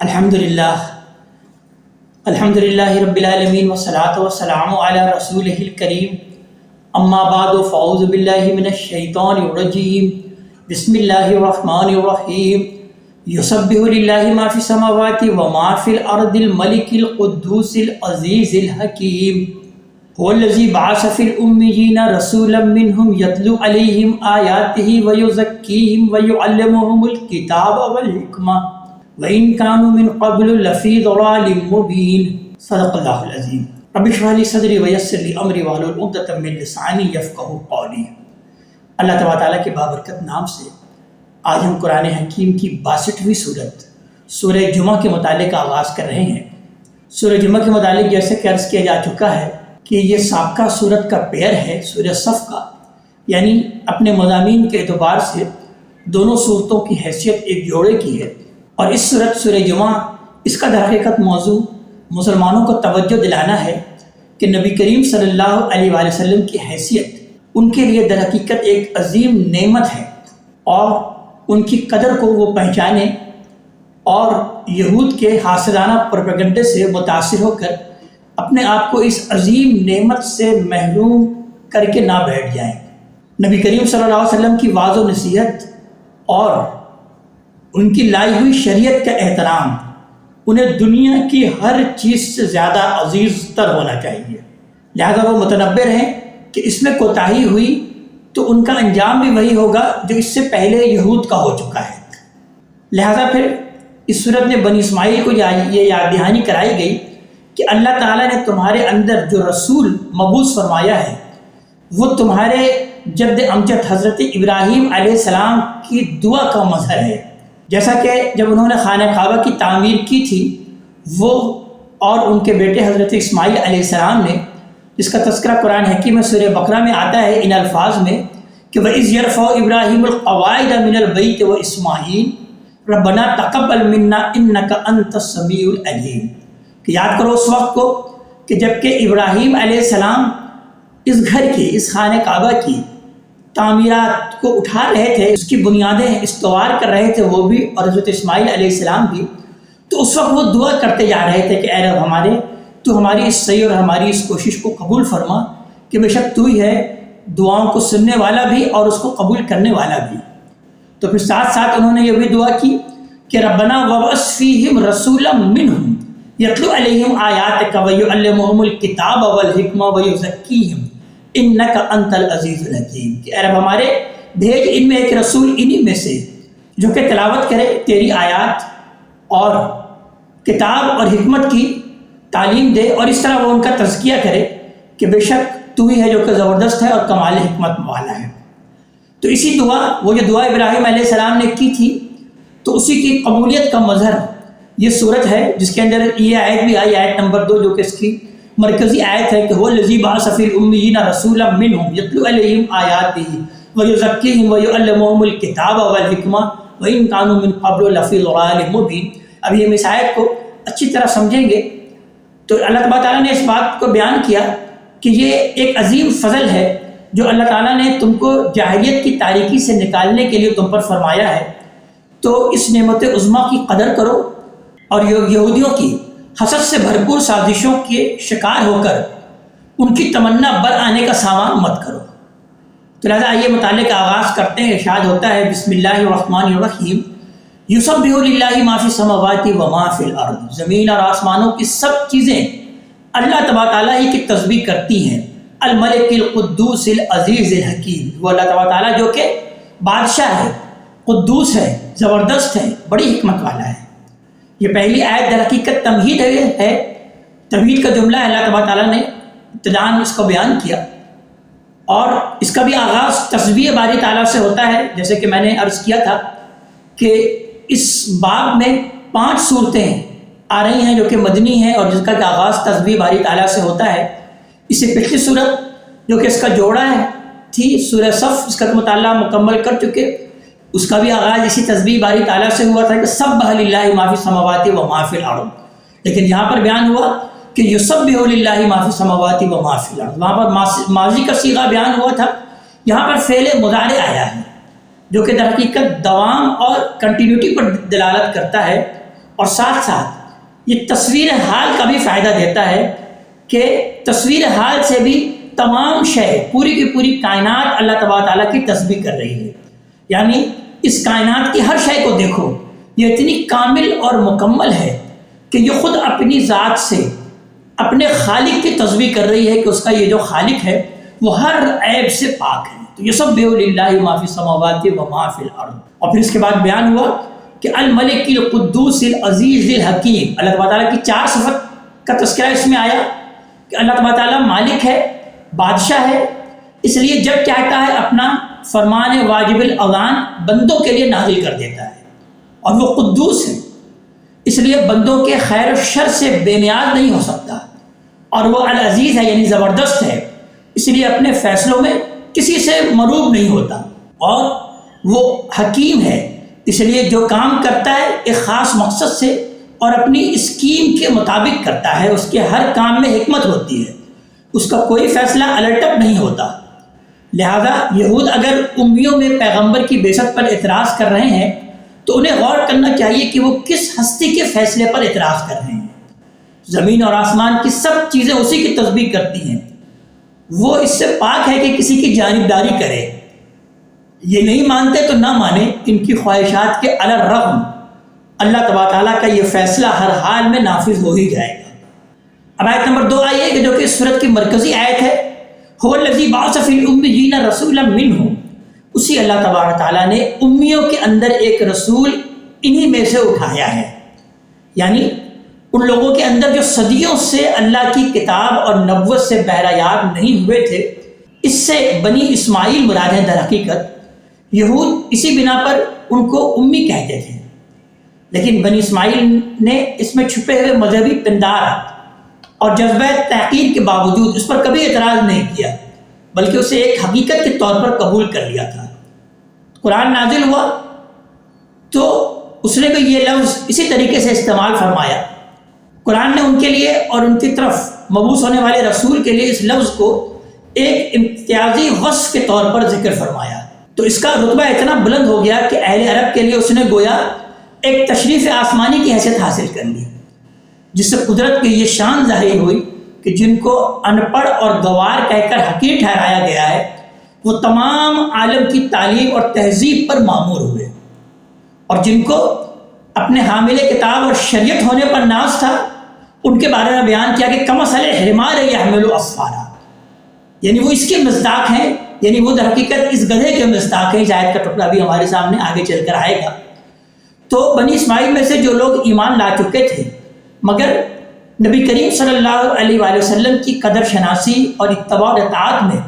الحمدللہ رب العالمین والصلاۃ والسلام علی رسولہ الکریم اما بعد فاعوذ باللہ من الشیطان الرجیم بسم اللہ الرحمن الرحیم یسبح للہ ما فی السماوات وما فی الارض الملک القدوس العزیز الحکیم هو الذی بعث فی الامیین رسولا منہم یتلو علیہم آیاتہ ویزکیہم ویعلمہم الکتاب والحکمہ وَإِن كَانُوا مِن قَبْلُ لَفِي ضَلَالٍ مُّبِينٍ صدق اللہ العظیم۔ رب اشرح لي صدری ویسر لي امری واحلل عقدۃ من لسانی یفقہوا قولی۔ اللہ تبارک تعالیٰ کے بابرکت نام سے آج ہم قرآن حکیم کی 62ویں صورت سورہ جمعہ کے متعلق آغاز کر رہے ہیں۔ سورہ جمعہ کے متعلق جیسے کہ عرض کیا جا چکا ہے کہ یہ سابقہ صورت کا پیر ہے سورہ صف کا، یعنی اپنے مضامین کے اعتبار سے دونوں صورتوں کی حیثیت ایک جوڑے کی ہے، اور اس صورت سورہ جمعہ اس کا در حقیقت موضوع مسلمانوں کو توجہ دلانا ہے کہ نبی کریم صلی اللہ علیہ وآلہ وسلم کی حیثیت ان کے لیے در حقیقت ایک عظیم نعمت ہے، اور ان کی قدر کو وہ پہچانے اور یہود کے حاسدانہ پروپیگنڈے سے متاثر ہو کر اپنے آپ کو اس عظیم نعمت سے محروم کر کے نہ بیٹھ جائیں۔ نبی کریم صلی اللہ علیہ وسلم کی واضح و نصیحت اور ان کی لائی ہوئی شریعت کا احترام انہیں دنیا کی ہر چیز سے زیادہ عزیز تر ہونا چاہیے، لہذا وہ متنبر ہیں کہ اس میں کوتاہی ہوئی تو ان کا انجام بھی وہی ہوگا جو اس سے پہلے یہود کا ہو چکا ہے۔ لہذا پھر اس صورت میں بنی اسماعیل کو یہ یاد دہانی کرائی گئی کہ اللہ تعالیٰ نے تمہارے اندر جو رسول مبعوث فرمایا ہے وہ تمہارے جد امجد حضرت ابراہیم علیہ السلام کی دعا کا مظہر ہے، جیسا کہ جب انہوں نے خانہ کعبہ کی تعمیر کی تھی وہ اور ان کے بیٹے حضرت اسماعیل علیہ السلام نے، جس کا تذکرہ قرآن حکیم میں سورہ بقرہ میں آتا ہے ان الفاظ میں کہ وَإِذْ يَرْفَعُ إِبْرَاهِيمُ الْقَوَاعِدَ مِنَ الْبَيْتِ وَإِسْمَاعِيلُ رَبَّنَا تَقَبَّلْ مِنَّا إِنَّكَ أَنْتَ السَّمِيعُ الْعَلِيمُ، کہ یاد کرو اس وقت کو کہ جب کہ ابراہیم علیہ السلام اس گھر کی، اس خانہ کعبہ کی تعمیرات کو اٹھا رہے تھے، اس کی بنیادیں استوار کر رہے تھے وہ بھی اور حضرت اسماعیل علیہ السلام بھی، تو اس وقت وہ دعا کرتے جا رہے تھے کہ اے رب ہمارے، تو ہماری اس سعی اور ہماری اس کوشش کو قبول فرما کہ بے شک تو ہی ہے دعاؤں کو سننے والا بھی اور اس کو قبول کرنے والا بھی۔ تو پھر ساتھ ساتھ انہوں نے یہ بھی دعا کی کہ ربنا وابعث فیہم رسولا منہم یتلو علیہم آیاتک ویعلمہم الکتاب والحکمہ ویزکیہم انک انت العزیز الحکیم، کہ اے رب ہمارے بھیج ان میں ایک رسول انہی میں سے جو کہ تلاوت کرے تیری آیات اور کتاب اور حکمت کی تعلیم دے، اور اس طرح وہ ان کا تزکیہ کرے کہ بے شک تو ہی ہے جو کہ زبردست ہے اور کمال حکمت والا ہے۔ تو اسی دعا، وہ جو دعا ابراہیم علیہ السلام نے کی تھی، تو اسی کی قبولیت کا مظہر یہ صورت ہے، جس کے اندر یہ آیت بھی آئی، آیت نمبر 2، جو کہ اس کی مرکزی آیت ہے کہ هو الذی بعث فی الامیین رسولا منہم یتلو علیہم آیاتہ ویزکیہم ویعلمہم الکتاب والحکمہ وإن کانوا من قبل لفی ضلال مبین۔ اب یہ اس آیت کو اچھی طرح سمجھیں گے تو اللہ تعالیٰ نے اس بات کو بیان کیا کہ یہ ایک عظیم فضل ہے جو اللہ تعالیٰ نے تم کو جاہلیت کی تاریکی سے نکالنے کے لیے تم پر فرمایا ہے، تو اس نعمت عظمیٰ کی قدر کرو اور یہودیوں کی حسد سے بھرپور سازشوں کے شکار ہو کر ان کی تمنا بر آنے کا سامان مت کرو۔ تو لہٰذا آئیے متعلق آغاز کرتے ہیں۔ ارشاد ہوتا ہے بسم اللہ الرحمن الرحیم یسبح للہ ما فی السماوات وما فی الارض، زمین اور آسمانوں کی سب چیزیں اللہ تبارک تعالیٰ ہی کی تسبیح کرتی ہیں۔ الملک القدوس العزیز الحکیم، وہ اللہ تبارک تعالیٰ جو کہ بادشاہ ہے، قدوس ہے، زبردست ہے، بڑی حکمت والا ہے۔ یہ پہلی آیت در حقیقت تمہید ہے، تمہید کا جملہ اللہ تبارک تعالیٰ نے ابتداءً اس کو بیان کیا، اور اس کا بھی آغاز تسبیح باری تعالیٰ سے ہوتا ہے، جیسے کہ میں نے عرض کیا تھا کہ اس باب میں 5 صورتیں آ رہی ہیں جو کہ مدنی ہیں اور جس کا آغاز تسبیح باری تعالیٰ سے ہوتا ہے۔ اس سے پچھلی صورت جو کہ اس کا جوڑا ہے تھی سورہ صف، اس کا مطالعہ مکمل کر چکے، اس کا بھی آغاز اسی تسبیح باری تعالیٰ سے ہوا تھا کہ سبح للہ ما فی السماوات وما فی الارض، لیکن یہاں پر بیان ہوا کہ یسبح للہ ما فی السماوات وما فی الارض، وہاں پر ماضی کا صیغہ بیان ہوا تھا، یہاں پر فعل مضارع آیا ہے جو کہ در حقیقت دوام اور کنٹینیوٹی پر دلالت کرتا ہے، اور ساتھ ساتھ یہ تصویر حال کا بھی فائدہ دیتا ہے کہ تصویر حال سے بھی تمام شے پوری کی پوری کائنات اللہ تبارک تعالیٰ کی تسبیح کر رہی ہے. یعنی اس کائنات کی ہر شے کو دیکھو، یہ اتنی کامل اور مکمل ہے کہ یہ خود اپنی ذات سے اپنے خالق کی تسبیح کر رہی ہے کہ اس کا یہ جو خالق ہے وہ ہر عیب سے پاک ہے. تو یسبح للہ ما فی السماوات و ما فی الارض. اور پھر اس کے بعد بیان ہوا کہ الملک القدوس العزیز الحکیم. اللہ تبارک تعالیٰ کی 4 صفت کا تذکرہ اس میں آیا کہ اللہ تبارک تعالیٰ مالک ہے، بادشاہ ہے، اس لیے جب چاہتا ہے اپنا فرمان واجب الاذان بندوں کے لیے نازل کر دیتا ہے. اور وہ قدوس ہے، اس لیے بندوں کے خیر و شر سے بے نیاز نہیں ہو سکتا. اور وہ العزیز ہے یعنی زبردست ہے، اس لیے اپنے فیصلوں میں کسی سے مروب نہیں ہوتا. اور وہ حکیم ہے، اس لیے جو کام کرتا ہے ایک خاص مقصد سے اور اپنی اسکیم کے مطابق کرتا ہے. اس کے ہر کام میں حکمت ہوتی ہے، اس کا کوئی فیصلہ الٹپ نہیں ہوتا. لہذا یہود اگر امیوں میں پیغمبر کی بعثت پر اعتراض کر رہے ہیں تو انہیں غور کرنا چاہیے کہ وہ کس ہستی کے فیصلے پر اعتراض کر رہے ہیں. زمین اور آسمان کی سب چیزیں اسی کی تسبیح کرتی ہیں، وہ اس سے پاک ہے کہ کسی کی جانبداری کرے. یہ نہیں مانتے تو نہ مانے، ان کی خواہشات کے علی الرغم اللہ تبارک تعالیٰ کا یہ فیصلہ ہر حال میں نافذ ہو ہی جائے گا. اب آیت نمبر 2 آئیے کہ جو کہ اس سورت کی مرکزی آیت ہے، هو الذی بعث فی الامیین رسولا منہم. اسی اللہ تبارک تعالیٰ نے امیوں کے اندر ایک رسول انہی میں سے اٹھایا ہے. یعنی ان لوگوں کے اندر جو صدیوں سے اللہ کی کتاب اور نبوت سے بہرہ یاب نہیں ہوئے تھے، اس سے بنی اسماعیل مراد ہے. در حقیقت یہود اسی بنا پر ان کو امی کہتے تھے، لیکن بنی اسماعیل نے اس میں چھپے ہوئے مذہبی پندارات اور جذبہ تحقیر کے باوجود اس پر کبھی اعتراض نہیں کیا، بلکہ اسے ایک حقیقت کے طور پر قبول کر لیا تھا. قرآن نازل ہوا تو اس نے بھی یہ لفظ اسی طریقے سے استعمال فرمایا. قرآن نے ان کے لیے اور ان کی طرف مبعوث ہونے والے رسول کے لیے اس لفظ کو ایک امتیازی وصف کے طور پر ذکر فرمایا. تو اس کا رتبہ اتنا بلند ہو گیا کہ اہل عرب کے لیے اس نے گویا ایک تشریف آسمانی کی حیثیت حاصل کر لی، جس سے قدرت کی یہ شان ظاہر ہوئی کہ جن کو ان پڑھ اور گوار کہہ کر حقیر ٹھہرایا گیا ہے وہ تمام عالم کی تعلیم اور تہذیب پر مامور ہوئے، اور جن کو اپنے حامل کتاب اور شریعت ہونے پر ناز تھا ان کے بارے میں بیان کیا کہ کمثل الحمار یحمل اسفارا. یعنی وہ اس کے مصداق ہیں، یعنی وہ در حقیقت اس گدھے کے مصداق ہیں. اس آیت کا ٹکڑا بھی ہمارے سامنے آگے چل کر آئے گا. تو بنی اسماعیل میں سے جو لوگ ایمان لا چکے تھے مگر نبی کریم صلی اللہ علیہ وآلہ وسلم کی قدر شناسی اور اتباع و اطاعت میں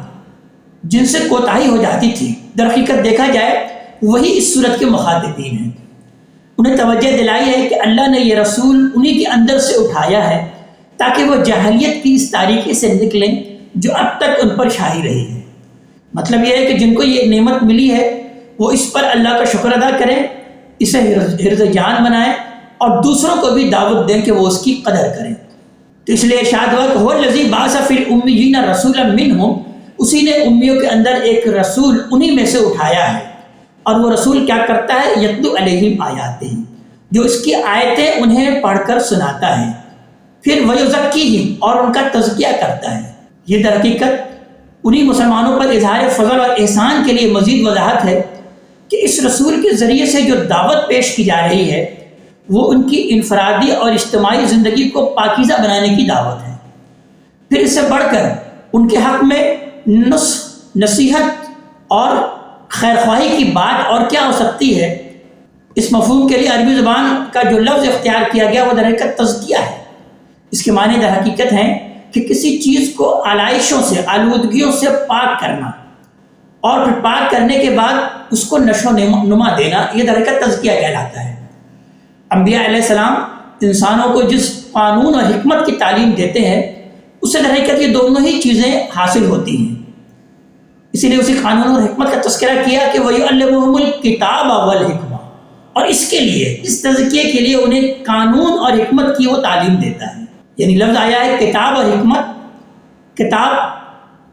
جن سے کوتاہی ہو جاتی تھی، در حقیقت دیکھا جائے وہی اس صورت کے مخاطبین ہیں. انہیں توجہ دلائی ہے کہ اللہ نے یہ رسول انہی کے اندر سے اٹھایا ہے تاکہ وہ جاہلیت کی اس تاریکی سے نکلیں جو اب تک ان پر شائع رہی ہے. مطلب یہ ہے کہ جن کو یہ نعمت ملی ہے وہ اس پر اللہ کا شکر ادا کریں، اسے حرز جان بنائیں اور دوسروں کو بھی دعوت دیں کہ وہ اس کی قدر کریں. تو اس لیے ارشاد ہوا کہ هو الذی بعث فی الامیین رسولا منہم، اسی نے امیوں کے اندر ایک رسول انہی میں سے اٹھایا ہے. اور وہ رسول کیا کرتا ہے؟ یتلو علیہم آیاتہ، جو اس کی آیتیں انہیں پڑھ کر سناتا ہے، پھر ویزکیہم، اور ان کا تزکیہ کرتا ہے. یہ در حقیقت انہی مسلمانوں پر اظہار فضل اور احسان کے لیے مزید وضاحت ہے کہ اس رسول کے ذریعے سے جو دعوت پیش کی جا رہی ہے وہ ان کی انفرادی اور اجتماعی زندگی کو پاکیزہ بنانے کی دعوت ہے. پھر اس سے بڑھ کر ان کے حق میں نصح، نصیحت اور خیرخواہی کی بات اور کیا ہو سکتی ہے. اس مفہوم کے لیے عربی زبان کا جو لفظ اختیار کیا گیا وہ در حقیقت تزکیہ ہے. اس کے معنی در حقیقت ہیں کہ کسی چیز کو آلائشوں سے، آلودگیوں سے پاک کرنا اور پھر پاک کرنے کے بعد اس کو نشو و نما دینا، یہ در حقیقت تزکیہ کہلاتا ہے. انبیاء علیہ السلام انسانوں کو جس قانون اور حکمت کی تعلیم دیتے ہیں اس سے در حقیقت یہ دونوں ہی چیزیں حاصل ہوتی ہیں. اسی لیے اسی قانون اور حکمت کا تذکرہ کیا کہ وَيُعَلِّمُهُمُ الْكِتَابَ وَالْحِکْمَةَ، اور اس کے لیے، اس تزکیے کے لیے انہیں قانون اور حکمت کی وہ تعلیم دیتا ہے. یعنی لفظ آیا ہے کتاب اور حکمت. کتاب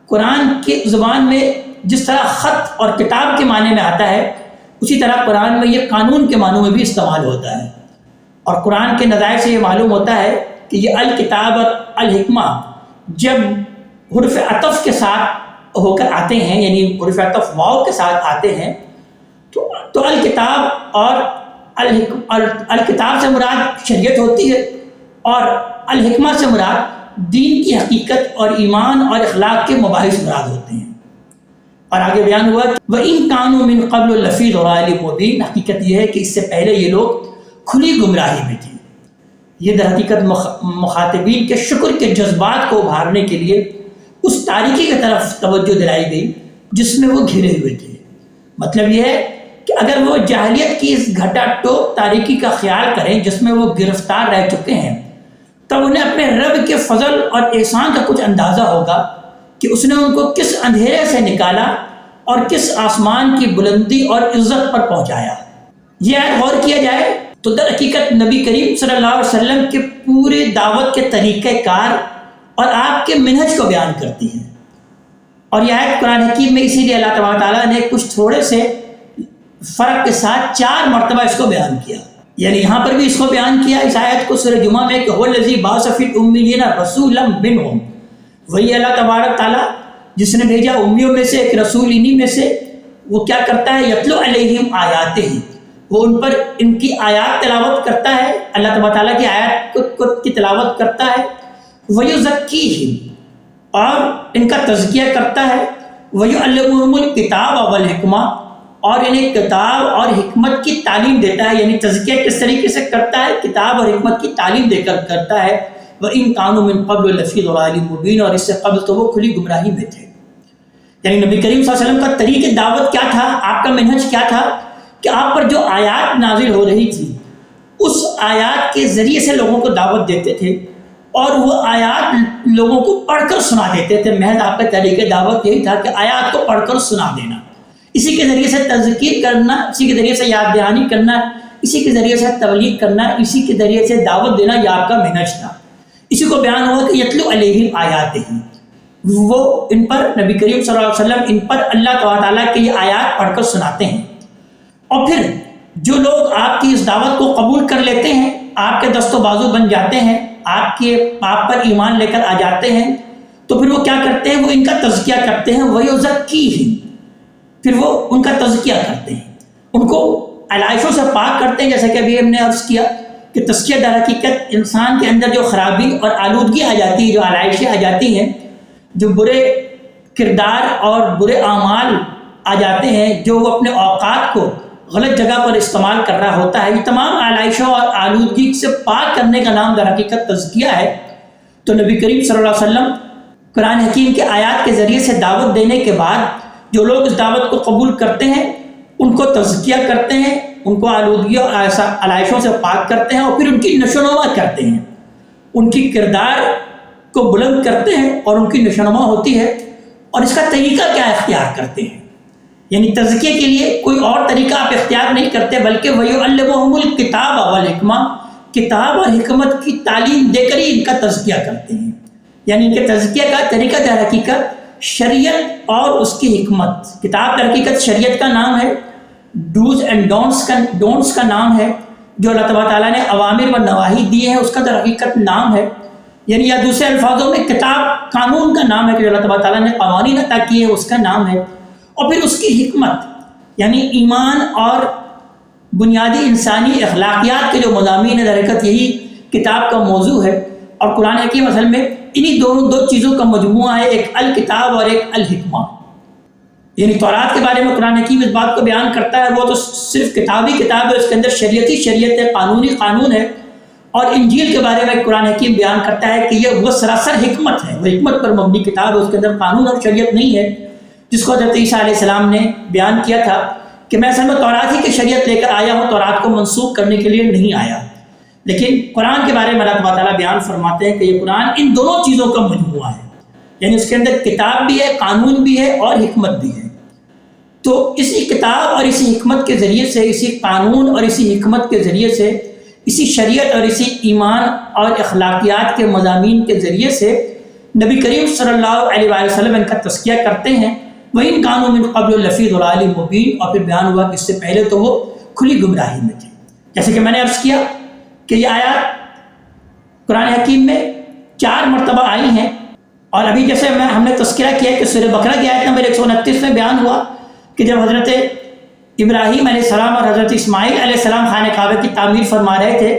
قرآن کی زبان میں جس طرح خط اور کتاب کے معنی میں آتا ہے اسی طرح قرآن میں یہ قانون کے معنوں میں بھی استعمال ہوتا ہے. اور قرآن کے نظائر سے یہ معلوم ہوتا ہے کہ یہ الکتاب اور الحکمہ جب حرف عطف کے ساتھ ہو کر آتے ہیں، یعنی حرف عطف واو کے ساتھ آتے ہیں، تو الکتاب اور الکتاب سے مراد شریعت ہوتی ہے، اور الحکمہ سے مراد دین کی حقیقت اور ایمان اور اخلاق کے مباحث مراد ہوتے ہیں۔ اور آگے بیان ہوا کہ وَإِن كَانُوا مِن قَبْلُ لَفِي ضَلَالٍ مُبِينٍ، حقیقت یہ ہے کہ اس سے پہلے یہ لوگ کھلی گمراہی میں تھے۔ یہ در حقیقت مخاطبین کے شکر کے جذبات کو ابھارنے کے لیے اس تاریکی کی طرف توجہ دلائی گئی جس میں وہ گھرے ہوئے تھے۔ مطلب یہ ہے کہ اگر وہ جاہلیت کی اس گھٹا ٹوپ تاریکی کا خیال کریں جس میں وہ گرفتار رہ چکے ہیں، تب انہیں اپنے رب کے فضل اور احسان کا کچھ اندازہ ہوگا کہ اس نے ان کو کس اندھیرے سے نکالا اور کس آسمان کی بلندی اور عزت پر پہنچایا۔ یہ آیت غور کیا جائے تو در حقیقت نبی کریم صلی اللہ علیہ وسلم کے پورے دعوت کے طریقہ کار اور آپ کے منہج کو بیان کرتی ہے۔ اور یہ آیت قرآن حکیم میں اسی لیے اللہ تبارک تعالیٰ نے کچھ تھوڑے سے فرق کے ساتھ 4 مرتبہ اس کو بیان کیا، یعنی یہاں پر بھی اس کو بیان کیا اس آیت کو سورہ جمعہ میں کہ هو الذی بعث فی الامیین رسولا منہم، وہی اللہ تبارک تعالیٰ جس نے بھیجا امیوں میں سے ایک رسول، انہی میں سے وہ کیا کرتا ہے، یتلو علیہم آیاتہ، وہ ان پر ان کی آیات تلاوت کرتا ہے، اللہ تبارک تعالیٰ کی آیات کی تلاوت کرتا ہے، وَيُزَكِّيهِمْ، اور ان کا تزکیہ کرتا ہے، وَيُعَلِّمُهُمُ الْكِتَابَ وَالْحِکْمَةَ، اور انہیں کتاب اور حکمت کی تعلیم دیتا ہے، یعنی تزکیہ کس طریقے سے کرتا ہے، کتاب اور حکمت کی تعلیم دے کر کرتا ہے۔ وَإِن كَانُوا مِن قَبْلُ لَفِي ضَلَالٍ مُبِينٍ، اور اس سے قبل تو وہ کھلی گمراہی میں تھے۔ یعنی نبی کریم صلی اللہ علیہ وسلم کا طریق دعوت کیا تھا، آپ کا منہج کیا تھا کہ آپ پر جو آیات نازل ہو رہی تھی اس آیات کے ذریعے سے لوگوں کو دعوت دیتے تھے، اور وہ آیات لوگوں کو پڑھ کر سنا دیتے تھے۔ محض آپ کا طریقہ دعوت یہی تھا کہ آیات کو پڑھ کر سنا دینا، اسی کے ذریعے سے تذکیر کرنا، اسی کے ذریعے سے یاد دہانی کرنا، اسی کے ذریعے سے تبلیغ کرنا، اسی کے ذریعے سے دعوت دینا، یہ آپ کا منہج تھا۔ اسی کو بیان ہوا کہ یتلو علیہم آیاتہ، وہ ان پر نبی کریم صلی اللہ علیہ وسلم ان پر اللہ تعالیٰ کی یہ آیات پڑھ کر سناتے ہیں، اور پھر جو لوگ آپ کی اس دعوت کو قبول کر لیتے ہیں، آپ کے دست و بازو بن جاتے ہیں، آپ پر ایمان لے کر آ جاتے ہیں، تو پھر وہ کیا کرتے ہیں، وہ ان کا تزکیہ کرتے ہیں، وَيُزَكِّيهِمْ، پھر وہ ان کا تزکیہ کرتے ہیں، ان کو علائشوں سے پاک کرتے ہیں۔ جیسا کہ ابھی ہم نے عرض کیا کہ تزکیہ در حقیقت انسان کے اندر جو خرابی اور آلودگی آ جاتی ہے، جو علائشیں آ جاتی ہیں، جو برے کردار اور برے اعمال آ جاتے ہیں، جو وہ اپنے اوقات کو غلط جگہ پر استعمال کر رہا ہوتا ہے، یہ تمام علائشوں اور آلودگی سے پاک کرنے کا نام در حقیقت تزکیہ ہے۔ تو نبی کریم صلی اللہ علیہ وسلم قرآن حکیم کے آیات کے ذریعے سے دعوت دینے کے بعد جو لوگ اس دعوت کو قبول کرتے ہیں ان کو تزکیہ کرتے ہیں، ان کو آلودگی اور علائشوں سے پاک کرتے ہیں، اور پھر ان کی نشوونما کرتے ہیں، ان کی کردار کو بلند کرتے ہیں اور ان کی نشوونما ہوتی ہے۔ اور اس کا طریقہ کیا اختیار کرتے ہیں، یعنی تزکیے کے لیے کوئی اور طریقہ آپ اختیار نہیں کرتے، بلکہ وَيُعَلِّمُهُمُ الْكِتَابَ وَالْحِکْمَةَ، کتاب اور حکمت کی تعلیم دے کر ہی ان کا تزکیہ کرتے ہیں۔ یعنی ان کے تزکیہ کا طریقہ در حقیقت شریعت اور اس کی حکمت، کتاب در حقیقت شریعت کا نام ہے، ڈوز اینڈ ڈونٹس کا نام ہے، جو اللہ تبارک تعالیٰ نے اوامر و نواہی دیے ہیں اس کا در حقیقت نام ہے، یعنی یا دوسرے الفاظوں میں کتاب قانون کا نام ہے کہ جو اللہ تبارک تعالیٰ نے قوانین عطا کیے ہیں اس کا نام ہے، اور پھر اس کی حکمت یعنی ایمان اور بنیادی انسانی اخلاقیات کے جو مضامین ہیں، در حقیقت یہی کتاب کا موضوع ہے۔ اور قرآن حکیم اصل میں انہی دو چیزوں کا مجموعہ ہے، ایک الکتاب اور ایک الحکمہ۔ یعنی تورات کے بارے میں قرآن حکیم اس بات کو بیان کرتا ہے، وہ تو صرف کتابی کتاب ہے، اس کے اندر شریعت ہے، قانونی قانون ہے۔ اور انجیل کے بارے میں قرآن حکیم بیان کرتا ہے کہ وہ سراسر حکمت ہے، وہ حکمت پر مبنی کتاب ہے، اس کے اندر قانون اور شریعت نہیں ہے، جس کو حضرت عیسیٰ علیہ السلام نے بیان کیا تھا کہ میں اصل میں تورات ہی کی شریعت لے کر آیا ہوں، تورات کو منسوخ کرنے کے لیے نہیں آیا۔ لیکن قرآن کے بارے میں اللہ تعالیٰ بیان فرماتے ہیں کہ یہ قرآن ان دونوں چیزوں کا مجموعہ ہے، یعنی اس کے اندر کتاب بھی ہے، قانون بھی ہے اور حکمت بھی ہے۔ تو اسی کتاب اور اسی حکمت کے ذریعے سے، اسی قانون اور اسی حکمت کے ذریعے سے، اسی شریعت اور اسی ایمان اور اخلاقیات کے مضامین کے ذریعے سے نبی کریم صلی اللہ علیہ وآلہ وسلم ان کا تزکیہ کرتے ہیں۔ وَإِن كَانُوا مِن قَبْلُ لَفِي ضَلَالٍ مُبِينٍ، اور پھر بیان ہوا کہ اس سے پہلے تو وہ کھلی گمراہی میں تھے۔ جیسے کہ میں نے عرض کیا کہ یہ آیات قرآن حکیم میں 4 مرتبہ آئی ہیں، اور ابھی جیسے ہم نے تذکرہ کیا کہ سورہ بقرہ کی آیت نمبر 129 میں بیان ہوا کہ جب حضرت ابراہیم علیہ السلام اور حضرت اسماعیل علیہ السلام خانہ کعبہ کی تعمیر فرما رہے تھے،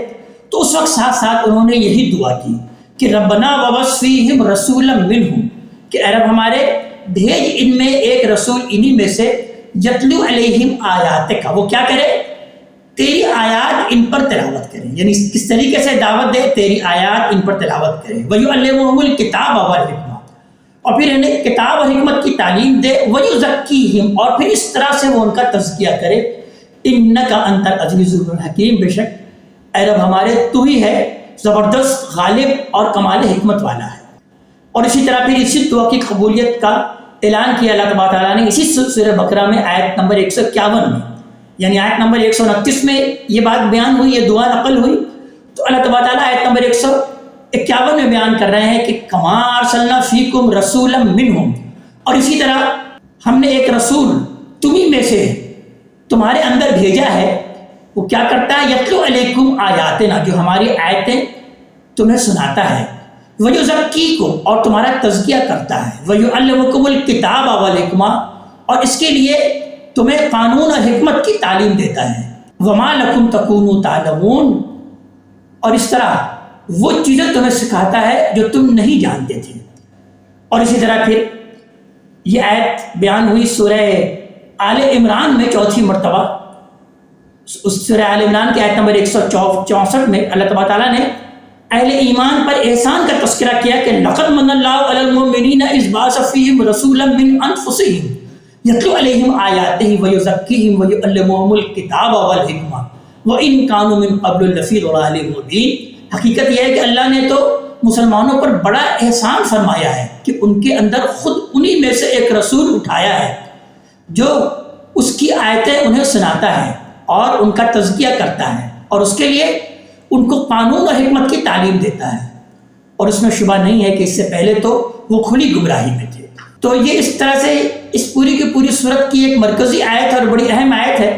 تو اس وقت ساتھ ساتھ انہوں نے یہی دعا کی کہ ربنا وبعث فیہم رسولا منہم، کہ اے رب ہمارے بھیج ان میں ایک رسول انہی میں سے، یتلو علیہم آیاتک، وہ کیا کرے؟ تیری آیات ان پر تلاوت کرے، یعنی کس طریقے سے دعوت دے؟ تیری آیات ان پر تلاوت کرے، وَيُعَلِّمُهُمُ الْكِتَابَ وَالْحِکمَةَ، اور پھر انہیں کتاب اور حکمت کی تعلیم دے، وَيُزَكِّيهِمْ، اور پھر اس طرح سے وہ ان کا تزکیہ کرے، إِنَّكَ أَنْتَ الْعَزِيزُ الْحَكِيمُ، بے شک اے رب ہمارے تو ہی ہے زبردست، غالب اور کمال حکمت والا ہے۔ اور اسی طرح پھر اسی دعا کی قبولیت کا اعلان کیا اللہ تبارک تعالیٰ نے اسی سورہ بقرہ میں آیت نمبر 151 میں، یعنی آیت نمبر 129 میں یہ بات بیان ہوئی، یہ دعا نقل ہوئی، تو اللہ تبارک تعالیٰ آیت نمبر 151 میں بیان کر رہے ہیں کہ کما ارسلنا فیکم رسولا منہم، اور اسی طرح ہم نے ایک رسول تمہیں میں سے تمہارے اندر بھیجا ہے، وہ کیا کرتا ہے؟ یتلو علیکم آیاتنا، جو ہماری آیتیں تمہیں سناتا ہے، وَيُزَكِّيكُمْ، اور تمہارا تزکیہ کرتا ہے، وَيُعَلِّمُكُمُ الْكِتَابَ وَالْحِکْمَةَ، اور اس کے لیے تمہیں قانون اور حکمت کی تعلیم دیتا ہے، وَمَا لَكُمْ تَكُونُوا تَعْلَمُونَ، اور اس طرح وہ چیزیں تمہیں سکھاتا ہے جو تم نہیں جانتے تھے۔ اور اسی طرح پھر یہ آیت بیان ہوئی سورہ آل عمران میں 4 مرتبہ، اس سورہ آل عمران کی آیت نمبر 164 میں اللہ تبارک تعالیٰ نے اہل ایمان پر احسان کا تذکرہ کیا کہ لَقَدْ مَنَّ اللَّهُ عَلَى الْمُؤْمِنِينَ إِذْ بَعَثَ فِيهِمْ رَسُولًا مِّنْ أَنفُسِهِمْ يَتْلُو عَلَيْهِمْ آيَاتِهِ وَيُزَكِّيهِمْ وَيُعَلِّمُهُمُ الْكِتَابَ وَالْحِکْمَةَ وَإِنْ كَانُوا مِنْ قَبْلُ لَفِي ضَلَالٍ مُّبِينٍ۔ حقیقت یہ ہے کہ اللہ نے تو مسلمانوں پر بڑا احسان فرمایا ہے کہ ان کے اندر خود انہی میں سے ایک رسول اٹھایا ہے جو اس کی آیتیں انہیں سناتا ہے اور ان کا تزکیہ کرتا ہے، اور اس کے لیے ان کو قانون اور حکمت کی تعلیم دیتا ہے، اور اس میں شبہ نہیں ہے کہ اس سے پہلے تو وہ کھلی گمراہی میں تھے۔ تو یہ اس طرح سے اس پوری کی پوری صورت کی ایک مرکزی آیت اور بڑی اہم آیت ہے،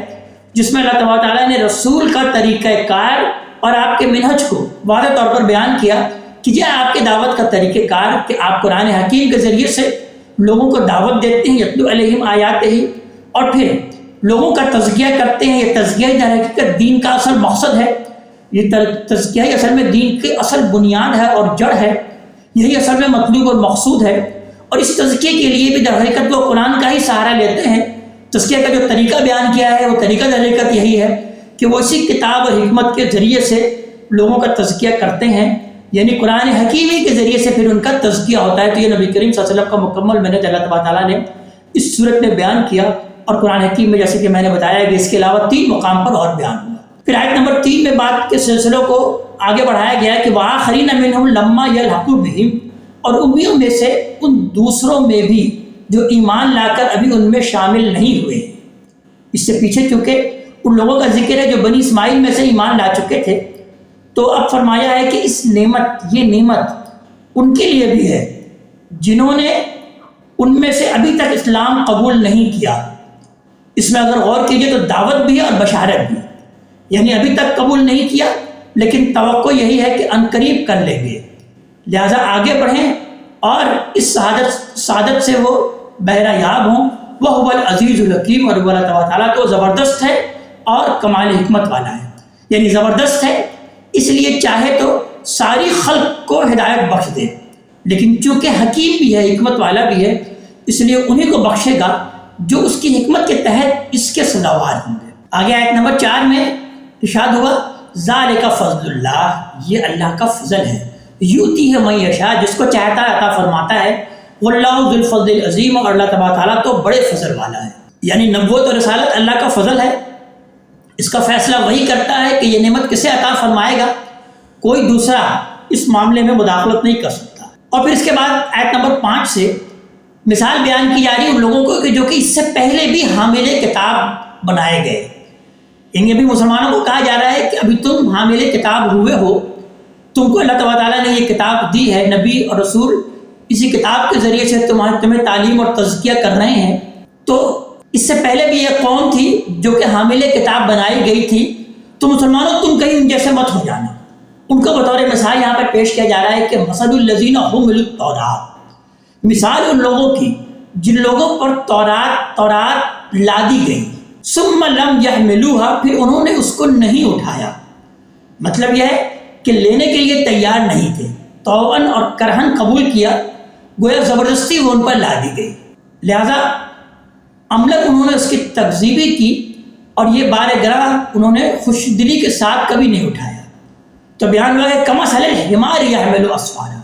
جس میں اللہ تبارک تعالیٰ نے رسول کا طریقہ کار اور آپ کے منہج کو واضح طور پر بیان کیا کہ یہ آپ کے دعوت کا طریقہ کار کہ آپ قرآن حکیم کے ذریعے سے لوگوں کو دعوت دیتے ہیں، یتلو علیہم آیاتہ، اور پھر لوگوں کا تزکیہ کرتے ہیں۔ یہ تزکیہ در حقیقت دین کا اصل مقصد ہے، یہ تزکیہ اصل میں دین کی اصل بنیاد ہے اور جڑ ہے، یہی اصل میں مطلوب اور مقصود ہے، اور اس تزکیے کے لیے بھی در حقیقت وہ قرآن کا ہی سہارا لیتے ہیں۔ تزکیہ کا جو طریقہ بیان کیا ہے وہ طریقہ در حقیقت یہی ہے کہ وہ اسی کتاب اور حکمت کے ذریعے سے لوگوں کا تزکیہ کرتے ہیں، یعنی قرآن حکیمی کے ذریعے سے پھر ان کا تزکیہ ہوتا ہے۔ تو یہ نبی کریم صلی اللہ علیہ وسلم کا مکمل منہج اللہ تبارک تعالیٰ نے اس صورت میں بیان کیا، اور قرآن حکیم میں جیسے کہ میں نے بتایا کہ اس کے علاوہ 3 مقام پر اور بیان ہوا۔ پھر آیت نمبر 3 میں بات کے سلسلوں کو آگے بڑھایا گیا کہ وَآخَرِينَ مِنْهُمْ لَمَّا يَلْحَقُوا بِهِمْ، اور امیوں میں سے ان دوسروں میں بھی جو ایمان لا کر ابھی ان میں شامل نہیں ہوئے۔ اس سے پیچھے چونکہ ان لوگوں کا ذکر ہے جو بنی اسماعیل میں سے ایمان لا چکے تھے، تو اب فرمایا ہے کہ یہ نعمت ان کے لیے بھی ہے جنہوں نے ان میں سے ابھی تک اسلام قبول نہیں کیا۔ اس میں اگر غور کیجئے تو دعوت بھی ہے اور بشارت بھی، یعنی ابھی تک قبول نہیں کیا لیکن توقع یہی ہے کہ عنقریب کر لیں گے، لہٰذا آگے بڑھیں اور اس سعادت سے وہ بہرہ یاب ہوں۔ وَهُوَ الْعَزِيزُ الْحَكِيمُ، اور اللہ تبارک تعالیٰ تو زبردست ہے اور کمال حکمت والا ہے، یعنی زبردست ہے اس لیے چاہے تو ساری خلق کو ہدایت بخش دے، لیکن چونکہ حکیم بھی ہے، حکمت والا بھی ہے، اس لیے انہی کو بخشے گا جو اس کی حکمت کے تحت اس کے سزاوار ہوں گے۔ آگے آیت نمبر 4 میں ارشاد ہوا ذالک فضل اللہ، یہ اللہ کا فضل ہے، یؤتی ہے من یشاء، جس کو چاہتا ہے عطا فرماتا ہے، واللہ ذو الفضل العظیم، اور اللہ تبارک تعالیٰ تو بڑے فضل والا ہے۔ یعنی نبوت اور رسالت اللہ کا فضل ہے، اس کا فیصلہ وہی کرتا ہے کہ یہ نعمت کسے عطا فرمائے گا، کوئی دوسرا اس معاملے میں مداخلت نہیں کر سکتا۔ اور پھر اس کے بعد آیت نمبر 5 سے مثال بیان کی جا رہی ہے ان لوگوں کو کہ جو کہ اس سے پہلے بھی حامل کتاب بنائے گئے، یعنی ابھی مسلمانوں کو کہا جا رہا ہے کہ ابھی تم حامل کتاب ہوئے ہو، تم کو اللہ تبارک تعالیٰ نے یہ کتاب دی ہے، نبی اور رسول اسی کتاب کے ذریعے سے تمہیں تعلیم اور تزکیہ کر رہے ہیں۔ تو اس سے پہلے بھی یہ قوم تھی جو کہ حامل کتاب بنائی گئی تھی، تو مسلمانوں تم کہیں ان جیسے مت ہو جانا، ان کو بطور مثال یہاں پر پیش کیا جا رہا ہے کہ مثل الذین حملوا التوراۃ، مثال ان لوگوں کی جن لوگوں پر تورات لادی گئی، ثم لم یحملوها، پھر انہوں نے اس کو نہیں اٹھایا. مطلب یہ ہے کہ لینے کے لیے تیار نہیں تھے، طوعاً اور کرہن قبول کیا، گویا زبردستی وہ ان پر لادی گئی، لہذا عملاً انہوں نے اس کی تکذیبی کی اور یہ بار گراہ انہوں نے خوش دلی کے ساتھ کبھی نہیں اٹھایا. تو بیان ہوا ہے کمثل الحمار یحمل اسفارا،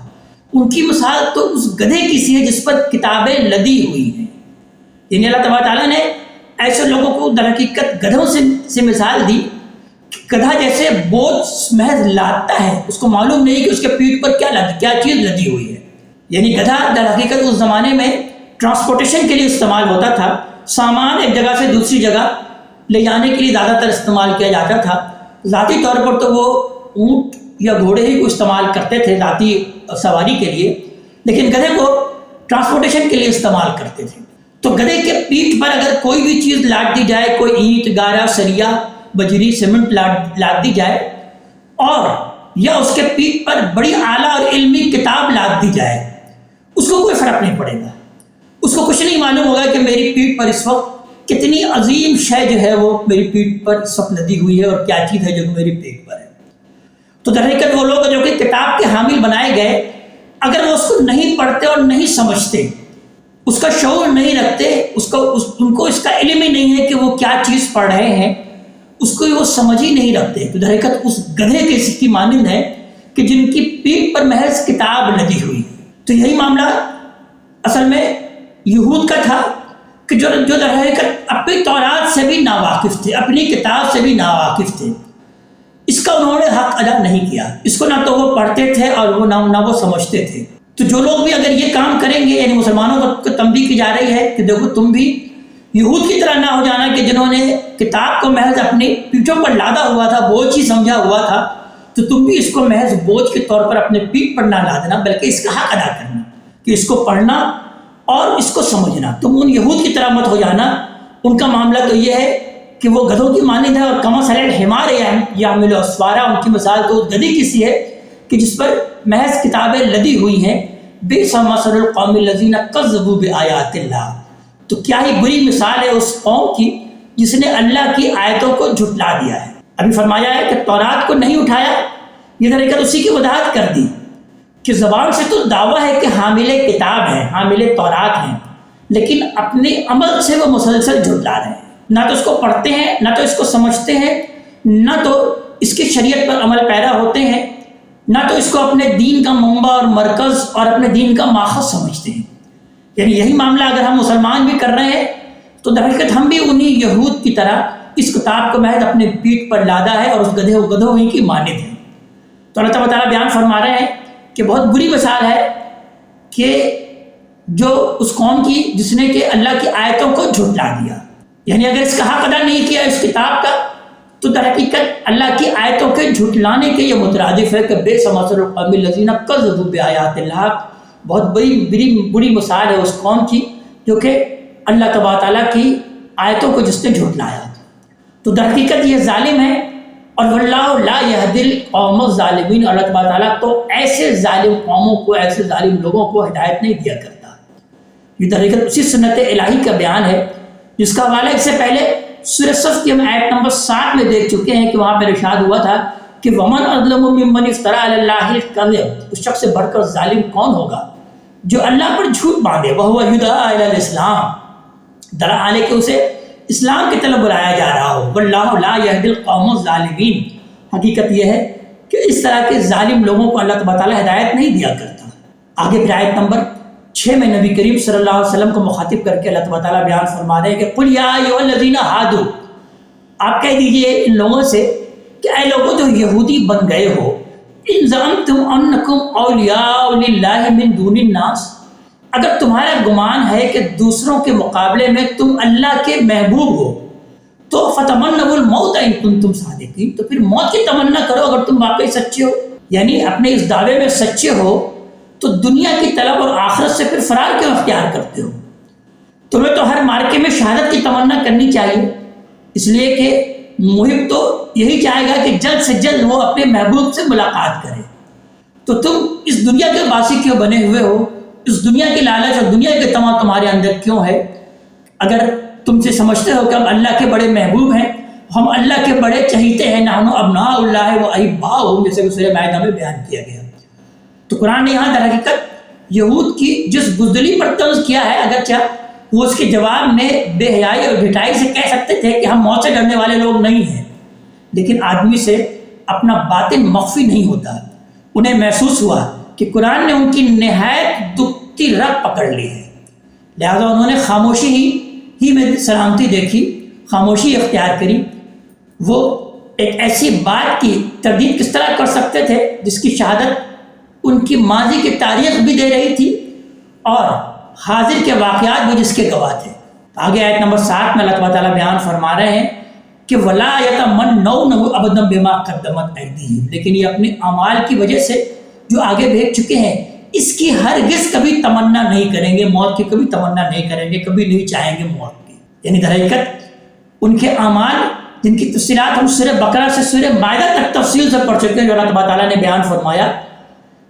ان کی مثال تو اس گدھے کی سی ہے جس پر کتابیں لدی ہوئی ہیں. یعنی اللہ تبارک تعالیٰ نے ایسے لوگوں کو در حقیقت گدھوں سے مثال دی. گدھا جیسے بوجھ محض لادتا ہے، اس کو معلوم نہیں کہ اس کے پیٹھ پر کیا چیز لدی ہوئی ہے. یعنی گدھا در حقیقت اس زمانے میں ٹرانسپورٹیشن کے لیے استعمال ہوتا تھا، سامان ایک جگہ سے دوسری جگہ لے جانے کے لیے زیادہ تر استعمال کیا جاتا تھا. ذاتی طور پر تو وہ اونٹ یا گھوڑے ہی کو استعمال کرتے تھے ذاتی سواری کے لیے، لیکن گدھے کو ٹرانسپورٹیشن کے لیے استعمال کرتے تھے. تو گدھے کے پیٹھ پر اگر کوئی بھی چیز لاد دی جائے، کوئی اینٹ، گارا، سریا، بجری، سیمنٹ لاد دی جائے، اور یا اس کے پیٹھ پر بڑی اعلیٰ اور علمی کتاب لاد دی جائے، اس کو کوئی فرق نہیں پڑے گا. اس کو کچھ نہیں معلوم ہوگا کہ میری پیٹھ پر اس وقت کتنی عظیم شے جو ہے وہ میری پیٹھ پر اس وقت لدی ہوئی ہے اور کیا چیز ہے جو میری پیٹھ پر ہے. تو در حقیقت وہ لوگ جو کہ کتاب کے حامل بنائے گئے، اگر وہ اس کو نہیں پڑھتے اور نہیں سمجھتے، اس کا شعور نہیں رکھتے، ان کو اس کا علم ہی نہیں ہے کہ وہ کیا چیز پڑھ رہے ہیں، اس کو وہ سمجھ ہی نہیں رکھتے، تو در حقیقت اس گدھے کی مانند ہے کہ جن کی پیٹھ پر محض کتاب لدی ہوئی. تو یہی معاملہ اصل میں یہود کا تھا کہ جو در حقیقت اپنی تورات سے بھی ناواقف تھے، اپنی کتاب سے بھی ناواقف تھے. اس کا انہوں نے حق ادا نہیں کیا، اس کو نہ تو وہ پڑھتے تھے اور وہ نہ وہ سمجھتے تھے. تو جو لوگ بھی اگر یہ کام کریں گے، یعنی مسلمانوں کو تنبیہ کی جا رہی ہے کہ دیکھو تم بھی یہود کی طرح نہ ہو جانا کہ جنہوں نے کتاب کو محض اپنی پیٹھوں پر لادا ہوا تھا، بوجھ ہی سمجھا ہوا تھا، تو تم بھی اس کو محض بوجھ کے طور پر اپنے پیٹھ پر نہ لادنا، بلکہ اس کا حق ادا کرنا کہ اس کو پڑھنا اور اس کو سمجھنا. تم ان یہود کی طرح مت ہو جانا. ان کا معاملہ تو یہ ہے کہ وہ گدھوں کی مانند ہے، اور کمثل الحمار یحمل اسفارا، ان کی مثال تو گدھے کی سی ہے کہ جس پر محض کتابیں لدی ہوئی ہیں. بئس مثل القوم الذین کذبوا بآیات اللہ، تو کیا ہی بری مثال ہے اس قوم کی جس نے اللہ کی آیتوں کو جھٹلا دیا ہے. ابھی فرمایا ہے کہ تورات کو نہیں اٹھایا، یہ در حقیقت اسی کی وضاحت کر دی کہ زبان سے تو دعویٰ ہے کہ حامل کتاب ہیں، حامل تورات ہیں، لیکن اپنے عمل سے وہ مسلسل جھٹلا رہے ہیں. نہ تو اس کو پڑھتے ہیں، نہ تو اس کو سمجھتے ہیں، نہ تو اس کی شریعت پر عمل پیرا ہوتے ہیں، نہ تو اس کو اپنے دین کا منبع اور مرکز اور اپنے دین کا ماخذ سمجھتے ہیں. یعنی یہی معاملہ اگر ہم مسلمان بھی کر رہے ہیں تو در حقیقت ہم بھی انہی یہود کی طرح اس کتاب کو محض اپنے پیٹھ پر لادا ہے اور اس گدھوں ہی کی مانند ہے. تو اللہ تعالیٰ بیان فرما رہے ہیں کہ بہت بری مثال ہے کہ جو اس قوم کی جس نے کہ اللہ کی آیتوں کو جھٹلا دیا. یعنی اگر اس کا حق ادا نہیں کیا اس کتاب کا، تو در حقیقت اللہ کی آیتوں کے جھٹلانے کے یہ مترادف ہے کہ بئس مثل القوم الذین کذبوا بآیات اللہ. بہت بری مثال ہے اس قوم کی جو کہ اللہ تبارک تعالیٰ کی آیتوں کو جس نے جھٹلایا. تو در حقیقت یہ ظالم ہے، اور واللہ لا یہدی القوم الظالمین، اللہ تبارک تعالیٰ تو ایسے ظالم قوموں کو، ایسے ظالم لوگوں کو ہدایت نہیں دیا کرتا. یہ در حقیقت اسی سنت الہی کا بیان ہے جس کا حوالہ اس سے پہلے سورہ صف کی ہم آیت نمبر 7 میں دیکھ چکے ہیں کہ وہاں پہ ارشاد ہوا تھا کہ ومن اظلم ممن افترى علی اللہ الکذب، اس شخص سے بڑھ کر ظالم کون ہوگا جو اللہ پر جھوٹ باندھے، وہو یدعی الی الاسلام، دراحال کہ اسے اسلام کی طرف بلایا جا رہا ہو. واللہ لا یہدی القوم الظالمین، حقیقت یہ ہے کہ اس طرح کے ظالم لوگوں کو اللہ تبارک تعالیٰ ہدایت نہیں دیا کرتا. آگے پھر آیت نمبر 6 میں نبی کریم صلی اللہ علیہ وسلم کو مخاطب کر کے اللہ تبارک تعالیٰ بیان فرما رہے ہیں کہ قل یا ایھا الذین ھادوا، آپ کہہ دیجئے ان لوگوں سے کہ اے لوگوں جو یہودی بن گئے ہو، ان زعمتم انکم اولیاء للہ من دون الناس، اگر تمہارا گمان ہے کہ دوسروں کے مقابلے میں تم اللہ کے محبوب ہو، تو فتمنوا الموت ان کنتم صادقین، تو پھر موت کی تمنا کرو اگر تم واقعی سچے ہو. یعنی اپنے اس دعوے میں سچے ہو تو دنیا کی طلب اور آخرت سے پھر فرار کیوں اختیار کرتے ہو؟ تمہیں تو ہر مارکے میں شہادت کی تمنا کرنی چاہیے، اس لیے کہ محب تو یہی چاہے گا کہ جلد سے جلد وہ اپنے محبوب سے ملاقات کرے۔ تو تم اس دنیا کے باسی کیوں بنے ہوئے ہو؟ اس دنیا کی لالچ اور دنیا کے تمام تمہارے اندر کیوں ہے؟ اگر تم سے سمجھتے ہو کہ ہم اللہ کے بڑے محبوب ہیں، ہم اللہ کے بڑے چہیتے ہیں، نحن ابناء اللہ و احباؤہ، جیسے کہ سورہ مائدہ میں بیان کیا گیا۔ تو قرآن نے یہاں در حقیقت یہود کی جس بزدلی پر طنز کیا ہے، اگرچہ وہ اس کے جواب میں بے حیائی اور ڈھٹائی سے کہہ سکتے تھے کہ ہم موت سے ڈرنے والے لوگ نہیں ہیں، لیکن آدمی سے اپنا باطن مخفی نہیں ہوتا۔ انہیں محسوس ہوا کہ قرآن نے ان کی نہایت دکھتی رگ پکڑ لی ہے، لہذا انہوں نے خاموشی ہی میں سلامتی دیکھی، خاموشی اختیار کری۔ وہ ایک ایسی بات کی تردید کس طرح کر سکتے تھے جس کی شہادت ان کی ماضی کی تاریخ بھی دے رہی تھی اور حاضر کے واقعات بھی جس کے گواہ تھے۔ آگے آیت نمبر 7 میں اللہ تعالیٰ بیان فرما رہے ہیں کہ وَلَا يَتَمَنَّوْنَهُ أَبَدًا بِمَا قَدَّمَتْ أَيْدِيهِمْ، لیکن یہ اپنے اعمال کی وجہ سے جو آگے بھیج چکے ہیں اس کی ہرگز کبھی تمنا نہیں کریں گے، موت کی کبھی تمنا نہیں کریں گے، کبھی نہیں چاہیں گے موت کی۔ یعنی در حقیقت ان کے اعمال جن کی تفصیلات ہم سورہ بقرہ سے سورہ مائدہ تک تفصیل سے پڑھ چکے ہیں، جو اللہ تعالیٰ نے بیان فرمایا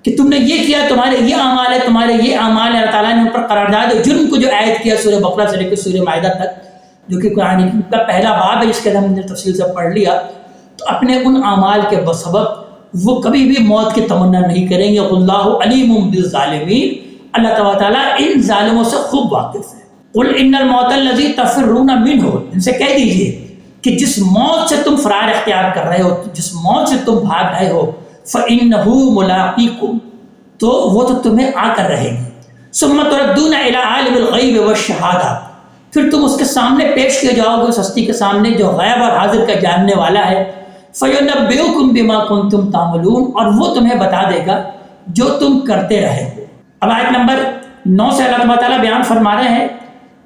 کہ تم نے یہ کیا، تمہارے یہ اعمال ہے، تمہارے یہ اعمال ہے۔ اللہ تعالیٰ نے ان پر قرارداد جرم کو جو عائد کیا سورہ بقرہ سے لے کے سورہ مائدہ تک، جو کہ قرآن کا پہلا باب ہے جس کے ہم نے تفصیل سے پڑھ لیا، تو اپنے ان اعمال کے بسبب وہ کبھی بھی موت کی تمنا نہیں کریں گے۔ اللہ علیم بالظالمین، اللہ تعالیٰ ان ظالموں سے خوب واقف ہے۔ قل ان الموت الذی تفرون منہ، ان سے کہہ دیجئے کہ جس موت سے تم فرار اختیار کر رہے ہو، جس موت سے تم بھاگ رہے ہو، فَإِنَّهُ مُلَاقِيكُمْ، تو وہ تو تمہیں آ کر رہے گی۔ ثُمَّ تُرَدُّونَ إِلَىٰ عَالِمِ الْغَيْبِ وَالشَّهَادَةِ، پھر تم اس کے سامنے پیش کیے جاؤ گے، اس ہستی کے سامنے جو غیب اور حاضر کا جاننے والا ہے۔ فَيُنَبِّئُكُم بِمَا كُنتُمْ تَعْمَلُونَ، اور وہ تمہیں بتا دے گا جو تم کرتے رہے ہو۔ اب آیت نمبر 9 سے اللہ تعالیٰ بیان فرما رہے ہیں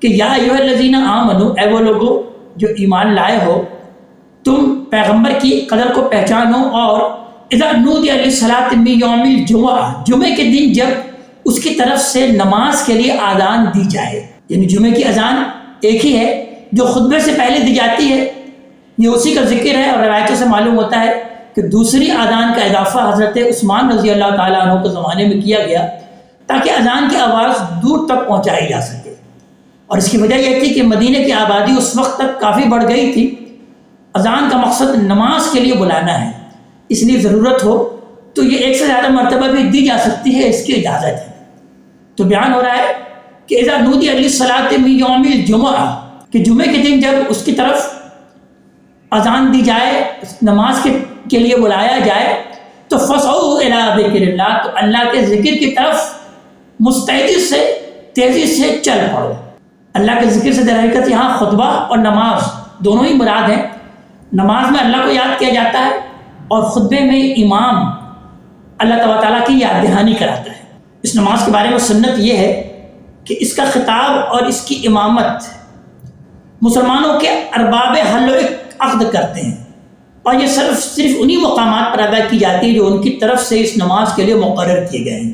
کہ یا ایھا الذین آمنوا، اے وہ لوگو جو ایمان لائے ہو، تم پیغمبر کی قدر کو پہچانو، اور اذا نودی للصلاۃ من یوم الجمعہ، جمعے کے دن جب اس کی طرف سے نماز کے لیے آذان دی جائے، یعنی جمعے کی اذان ایک ہی ہے جو خطبے سے پہلے دی جاتی ہے، یہ اسی کا ذکر ہے، اور روایتوں سے معلوم ہوتا ہے کہ دوسری اذان کا اضافہ حضرت عثمان رضی اللہ تعالیٰ عنہ کے زمانے میں کیا گیا تاکہ اذان کی آواز دور تک پہنچائی جا سکے، اور اس کی وجہ یہ تھی کہ مدینہ کی آبادی اس وقت تک کافی بڑھ گئی تھی۔ اذان کا مقصد نماز کے لیے بلانا ہے، اس لیے ضرورت ہو تو یہ ایک سے زیادہ مرتبہ بھی دی جا سکتی ہے، اس کی اجازت ہے۔ تو بیان ہو رہا ہے کہ اذا نودی للصلاۃ من یوم الجمعہ، کہ جمعے کے دن جب اس کی طرف اذان دی جائے، نماز کے لیے بلایا جائے، تو فَاسْعَوْا إِلَىٰ ذِكْرِ اللَّهِ، تو اللہ کے ذکر کی طرف مستعدی سے تیزی سے چل پڑو۔ اللہ کے ذکر سے در حقیقت یہاں خطبہ اور نماز دونوں ہی مراد ہیں۔ نماز میں اللہ کو یاد کیا جاتا ہے، اور خطبے میں امام اللہ تعالیٰ کی یاد دہانی کراتا ہے۔ اس نماز کے بارے میں سنت یہ ہے کہ اس کا خطاب اور اس کی امامت مسلمانوں کے ارباب حل و عقد کرتے ہیں، اور یہ صرف انہی مقامات پر ادا کی جاتی ہے جو ان کی طرف سے اس نماز کے لیے مقرر کیے گئے ہیں،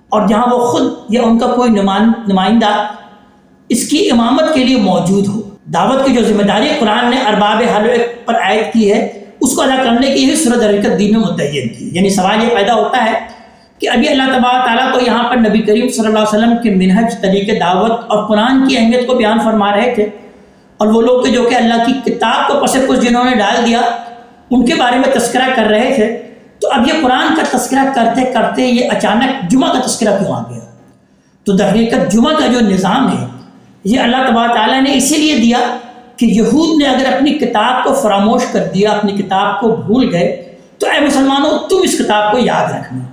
اور جہاں وہ خود یا ان کا کوئی نمائندہ اس کی امامت کے لیے موجود ہو۔ دعوت کی جو ذمہ داری قرآن نے ارباب حل و عقد پر عائد کی ہے، اس کو ادا کرنے کی یہی صورت حقیقت دین میں متعین کی۔ یعنی سوال یہ پیدا ہوتا ہے کہ ابھی اللہ تعالیٰ کو یہاں پر نبی کریم صلی اللہ علیہ وسلم کے منہج، طریقے دعوت اور قرآن کی اہمیت کو بیان فرما رہے تھے، اور وہ لوگ جو کہ اللہ کی کتاب کو پس پش جنہوں نے ڈال دیا ان کے بارے میں تذکرہ کر رہے تھے، تو اب یہ قرآن کا تذکرہ کرتے کرتے یہ اچانک جمعہ کا تذکرہ کیوں آ گیا؟ تو در حقیقت جمعہ کا جو نظام ہے یہ اللہ تعالیٰ نے اسی لیے دیا کہ یہود نے اگر اپنی کتاب کو فراموش کر دیا، اپنی کتاب کو بھول گئے، تو اے مسلمانوں تم اس کتاب کو یاد رکھنا۔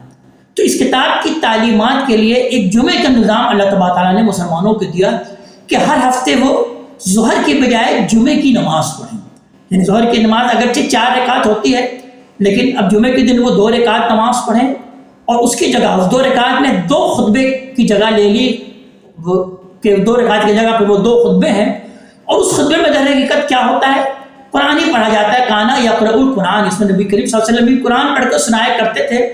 تو اس کتاب کی تعلیمات کے لیے ایک جمعے کا نظام اللہ تعالیٰ نے مسلمانوں کو دیا کہ ہر ہفتے وہ ظہر کی بجائے جمعے کی نماز پڑھیں۔ یعنی ظہر کی نماز اگرچہ 4 رکعت ہوتی ہے، لیکن اب جمعے کے دن وہ 2 رکعت نماز پڑھیں، اور اس کی جگہ اس 2 رکعت نے 2 خطبے کی جگہ لے لی، وہ کہ 2 رکعت کی جگہ پہ وہ 2 خطبے ہیں، اور اس خطبے میں در حقیقت کیا ہوتا ہے؟ قرآن ہی پڑھا جاتا ہے۔ کانا یقرأ القرآن، اس میں نبی کریم صلی اللہ علیہ وسلم بھی قرآن پڑھ کر سنایا کرتے تھے،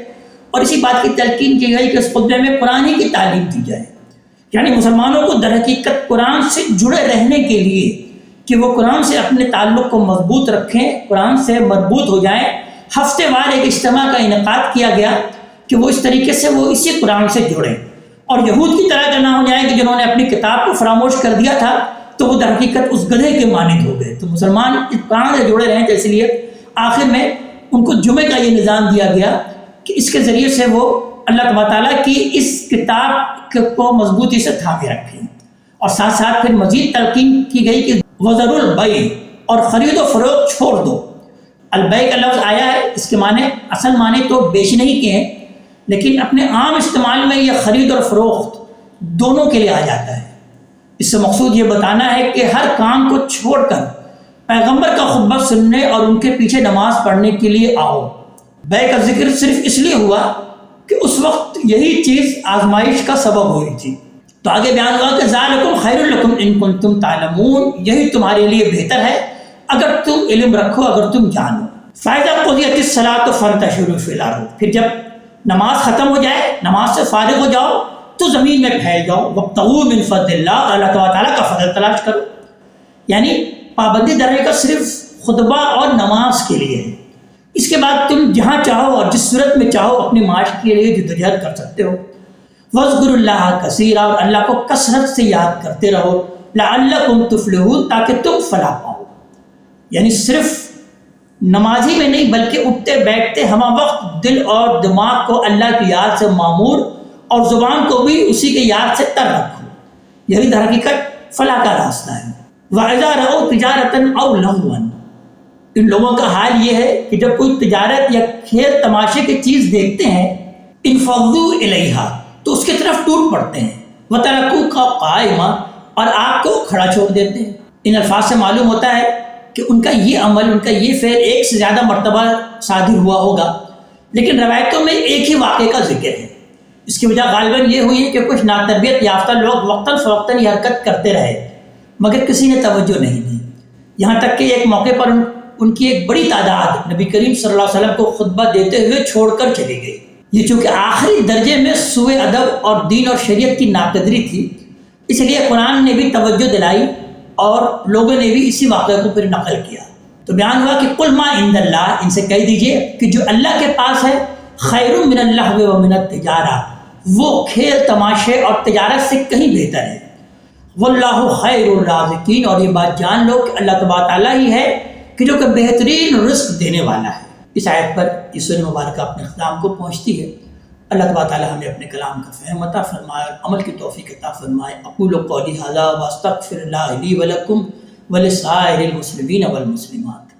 اور اسی بات کی تلقین کی گئی کہ اس خطبے میں قرآن ہی کی تعلیم دی جائے۔ یعنی مسلمانوں کو در حقیقت قرآن سے جڑے رہنے کے لیے کہ وہ قرآن سے اپنے تعلق کو مضبوط رکھیں، قرآن سے مربوط ہو جائیں۔ ہفتے وار ایک اجتماع کا انعقاد کیا گیا کہ وہ اس طریقے سے وہ اسی قرآن سے جڑیں، اور یہود کی طرح کا نہ ہو جائے کہ جنہوں نے اپنی کتاب کو فراموش کر دیا تھا تو وہ در حقیقت اس گدھے کے مانند ہو گئے۔ تو مسلمان اس قرآن سے جڑے رہیں، تو اس لیے آخر میں ان کو جمعے کا یہ نظام دیا گیا کہ اس کے ذریعے سے وہ اللہ تبارک تعالیٰ کی اس کتاب کو مضبوطی سے تھامے رکھیں، اور ساتھ ساتھ پھر مزید تلقین کی گئی کہ وَذَرُوا الْبَيْعَ، اور خرید و فروخت چھوڑ دو۔ البیع کا لفظ آیا ہے، اس کے معنی اصل معنی تو بیچنے ہی کے ہیں، لیکن اپنے عام استعمال میں یہ خرید اور فروخت دونوں کے لیے آ جاتا ہے۔ اس سے مقصود یہ بتانا ہے کہ ہر کام کو چھوڑ کر پیغمبر کا خطبہ سننے اور ان کے پیچھے نماز پڑھنے کے لیے آؤ۔ بیع کا ذکر صرف اس لیے ہوا کہ اس وقت یہی چیز آزمائش کا سبب ہوئی تھی۔ تو آگے بیان ہوا کہ ذالکم خیر لکم ان کنتم تعلمون، یہی تمہارے لیے بہتر ہے اگر تم علم رکھو، اگر تم جانو۔ فَإِذَا قُضِيَتِ الصَّلَاةُ فَانتَشِرُوا فِي الْأَرْضِ، پھر جب نماز ختم ہو جائے، نماز سے فارغ ہو جاؤ تو زمین میں پھیل جاؤ۔ وَابْتَغُوا مِن فَضْلِ اللَّهِ، اللہ تعالیٰ کا فضل تلاش کرو۔ یعنی پابندی درجے کا صرف خطبہ اور نماز کے لیے ہے، اس کے بعد تم جہاں چاہو اور جس صورت میں چاہو اپنی معاش کے لیے جدوجہد کر سکتے ہو۔ وَاذْكُرُوا اللَّهَ كَثِيرًا، اور اللہ کو کثرت سے یاد کرتے رہو۔ لَعَلَّكُمْ تُفْلِحُونَ، تاکہ تم فلاح پاؤ۔ یعنی صرف نمازی میں نہیں بلکہ اٹھتے بیٹھتے ہمہ وقت دل اور دماغ کو اللہ کی یاد سے معمور، اور زبان کو بھی اسی کے یاد سے تر رکھو، یہی در حقیقت فلاح کا راستہ ہے۔ وَإِذَا رَأَوْا تِجَارَةً أَوْ لَهْوًا، ان لوگوں کا حال یہ ہے کہ جب کوئی تجارت یا کھیل تماشے کی چیز دیکھتے ہیں، انفضوا الیہا، تو اس کی طرف ٹوٹ پڑتے ہیں، وَتَرَكُوكَ قَائِمًا، اور آپ کو کھڑا چھوڑ دیتے ہیں۔ ان الفاظ سے معلوم ہوتا ہے کہ ان کا یہ عمل، ان کا یہ فعل ایک سے زیادہ مرتبہ صادر ہوا ہوگا، لیکن روایتوں میں ایک ہی واقعے کا ذکر ہے۔ اس کی وجہ غالباً یہ ہوئی ہے کہ کچھ ناتربیت یافتہ لوگ وقتاً فوقتاً یہ حرکت کرتے رہے، مگر کسی نے توجہ نہیں دی، یہاں تک کہ ایک موقع پر ان کی ایک بڑی تعداد نبی کریم صلی اللہ علیہ وسلم کو خطبہ دیتے ہوئے چھوڑ کر چلی گئی۔ یہ چونکہ آخری درجے میں سوء ادب اور دین اور شریعت کی ناقدری تھی، اس لیے قرآن نے بھی توجہ دلائی اور لوگوں نے بھی اسی واقعے کو پھر نقل کیا۔ تو بیان ہوا کہ قل ما عند اللہ، ان سے کہہ دیجئے کہ جو اللہ کے پاس ہے، خیر من اللہو ومن التجارہ، وہ کھیل تماشے اور تجارت سے کہیں بہتر ہے۔ واللہ خیر الرازقین، اور یہ بات جان لو کہ اللہ تبارک تعالیٰ ہی ہے کہ جو کہ بہترین رزق دینے والا ہے۔ اس آیت پر یہ سورہ مبارکہ اپنے اختتام کو پہنچتی ہے۔ اللہ تبارک تعالیٰ ہمیں اپنے کلام کا فہم عطا فرمائے اور عمل کی توفیق عطا فرمائے۔ اقول قولی ھذا واستغفر اللہ لی ولکم ولسائر المسلمین والمسلمات۔